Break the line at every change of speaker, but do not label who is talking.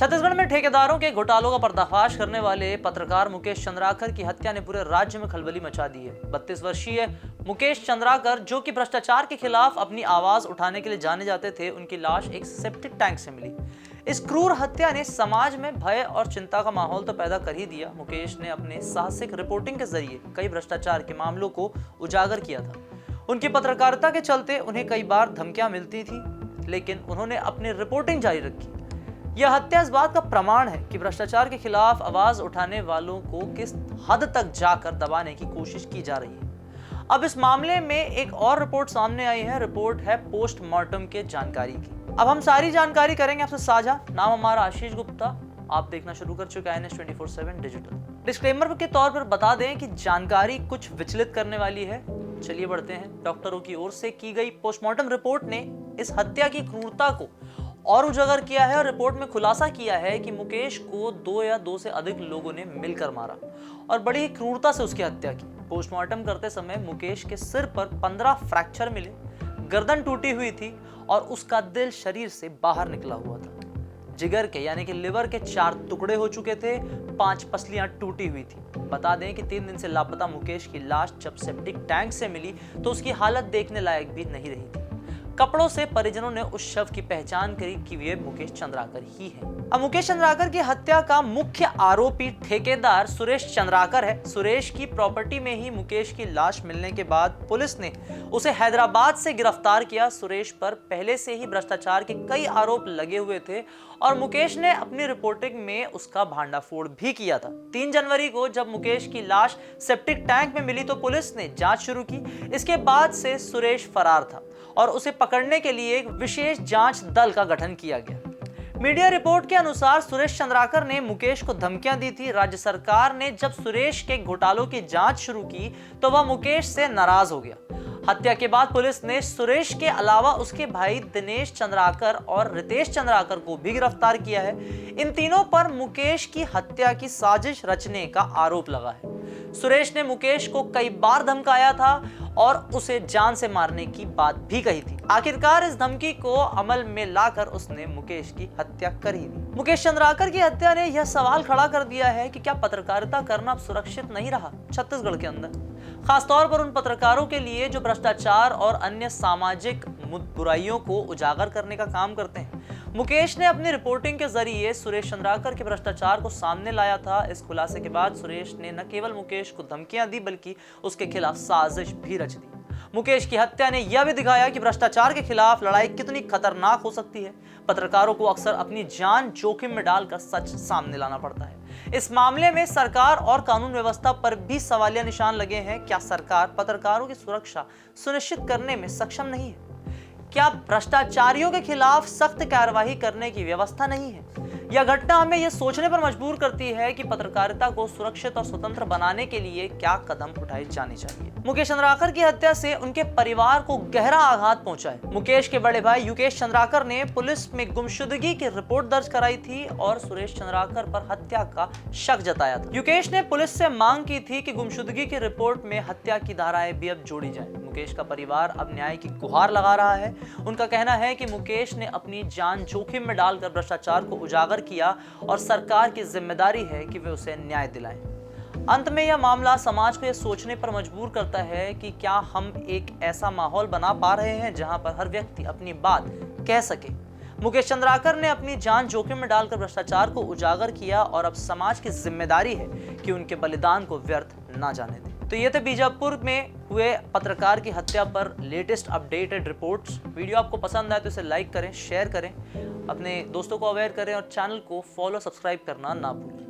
छत्तीसगढ़ में ठेकेदारों के घोटालों का पर्दाफाश करने वाले पत्रकार मुकेश चंद्राकर की हत्या ने पूरे राज्य में खलबली मचा दी है। 32 वर्षीय मुकेश चंद्राकर, जो कि भ्रष्टाचार के खिलाफ अपनी आवाज उठाने के लिए जाने जाते थे, उनकी लाश एक सेप्टिक टैंक से मिली। इस क्रूर हत्या ने समाज में भय और चिंता का माहौल तो पैदा कर ही दिया। मुकेश ने अपने साहसिक रिपोर्टिंग के जरिए कई भ्रष्टाचार के मामलों को उजागर किया था। उनकी पत्रकारिता के चलते उन्हें कई बार धमकियां मिलती थी, लेकिन उन्होंने अपनी रिपोर्टिंग जारी रखी। यह हत्या इस बात का प्रमाण है कि भ्रष्टाचार के खिलाफ आवाज उठाने वालों को किस हद तक जाकर दबाने की कोशिश की जा रही है। अब इस मामले में एक और रिपोर्ट सामने आई है। रिपोर्ट है पोस्टमार्टम के जानकारी की। अब हम सारी जानकारी करेंगे आपसे साझा। नाम हमारा आशीष गुप्ता। आप देखना शुरू कर चुका है NS24/7 डिजिटल। डिस्क्लेमर के तौर पर बता दें कि जानकारी कुछ विचलित करने वाली है। चलिए बढ़ते हैं। डॉक्टरों की ओर से की गई पोस्टमार्टम रिपोर्ट ने इस हत्या की क्रूरता को और उजागर किया है और रिपोर्ट में खुलासा किया है कि मुकेश को 2 या 2 से अधिक लोगों ने मिलकर मारा और बड़ी ही क्रूरता से उसकी हत्या की। पोस्टमार्टम करते समय मुकेश के सिर पर 15 फ्रैक्चर मिले, गर्दन टूटी हुई थी और उसका दिल शरीर से बाहर निकला हुआ था। जिगर के यानी कि लिवर के 4 टुकड़े हो चुके थे, 5 पसलियां टूटी हुई थी। बता दें कि 3 दिन से लापता मुकेश की लाश जब सेप्टिक टैंक से मिली तो उसकी हालत देखने लायक भी नहीं रही थी। कपड़ों से परिजनों ने उस शव की पहचान करी कि वे मुकेश चंद्राकर ही हैं। अब मुकेश चंद्राकर की हत्या का मुख्य आरोपी ठेकेदार सुरेश चंद्राकर है। सुरेश की प्रॉपर्टी में ही मुकेश की लाश मिलने के बाद पुलिस ने उसे हैदराबाद से गिरफ्तार किया। सुरेश पर पहले से ही भ्रष्टाचार के कई आरोप लगे हुए थे और मुकेश ने अपनी रिपोर्टिंग में उसका भांडाफोड़ भी किया था। 3 जनवरी को जब मुकेश की लाश सेप्टिक टैंक में मिली तो पुलिस ने जांच शुरू की। इसके बाद से सुरेश फरार था और उसे पकड़ने के लिए एक विशेष जांच दल का गठन किया गया। मीडिया रिपोर्ट के अनुसार सुरेश चंद्राकर ने मुकेश को धमकियां दी थी। राज्य सरकार ने जब सुरेश के घोटालों की जांच शुरू की तो वह मुकेश से नाराज हो गया। हत्या के बाद पुलिस ने सुरेश के अलावा उसके भाई दिनेश चंद्राकर और रितेश चंद्राकर को भी गिरफ्तार किया है। इन तीनों पर मुकेश की हत्या की साजिश रचने का आरोप लगा है। सुरेश ने मुकेश को कई बार धमकाया था और उसे जान से मारने की बात भी कही थी। आखिरकार इस धमकी को अमल में लाकर उसने मुकेश की हत्या कर ही दी। मुकेश चंद्राकर की हत्या ने यह सवाल खड़ा कर दिया है कि क्या पत्रकारिता करना अब सुरक्षित नहीं रहा छत्तीसगढ़ के अंदर, खासतौर पर उन पत्रकारों के लिए जो भ्रष्टाचार और अन्य सामाजिक बुराइयों को उजागर करने का काम करते हैं। मुकेश ने अपनी रिपोर्टिंग के जरिए सुरेश चंद्राकर के भ्रष्टाचार को सामने लाया था। इस खुलासे के बाद सुरेश ने न केवल मुकेश को धमकियां दी बल्कि उसके खिलाफ साजिश भी रच दी। मुकेश की हत्या ने यह भी दिखाया कि भ्रष्टाचार के खिलाफ लड़ाई कितनी खतरनाक हो सकती है। पत्रकारों को अक्सर अपनी जान जोखिम में डालकर सच सामने लाना पड़ता है। इस मामले में सरकार और कानून व्यवस्था पर भी सवालिया निशान लगे हैं। क्या सरकार पत्रकारों की सुरक्षा सुनिश्चित करने में सक्षम नहीं है? क्या भ्रष्टाचारियों के खिलाफ सख्त कार्रवाई करने की व्यवस्था नहीं है? यह घटना हमें यह सोचने पर मजबूर करती है कि पत्रकारिता को सुरक्षित और स्वतंत्र बनाने के लिए क्या कदम उठाए जाने चाहिए। मुकेश चंद्राकर की हत्या से उनके परिवार को गहरा आघात पहुंचा है। मुकेश के बड़े भाई युकेश चंद्राकर ने पुलिस में गुमशुदगी की रिपोर्ट दर्ज कराई थी और सुरेश चंद्राकर पर हत्या का शक जताया था। युकेश ने पुलिस से मांग की थी कि गुमशुदगी की रिपोर्ट में हत्या की धाराएं भी अब जोड़ी जाएं। मुकेश का परिवार अब न्याय की गुहार लगा रहा है। उनका कहना है कि मुकेश ने अपनी जान जोखिम में डालकर भ्रष्टाचार को उजागर किया और सरकार की जिम्मेदारी है कि वे उसे न्याय दिलाएं। अंत में यह मामला समाज को यह सोचने पर मजबूर करता है कि क्या हम एक ऐसा माहौल बना पा रहे हैं जहां पर हर व्यक्ति अपनी बात कह सके। मुकेश चंद्राकर ने अपनी जान जोखिम में डालकर भ्रष्टाचार को उजागर किया और अब समाज की जिम्मेदारी है कि उनके बलिदान को व्यर्थ ना जाने दें। तो ये थे बीजापुर में हुए पत्रकार की हत्या पर लेटेस्ट अपडेटेड रिपोर्ट्स। वीडियो आपको पसंद आए तो इसे लाइक करें, शेयर करें, अपने दोस्तों को अवेयर करें और चैनल को फॉलो सब्सक्राइब करना ना भूलें।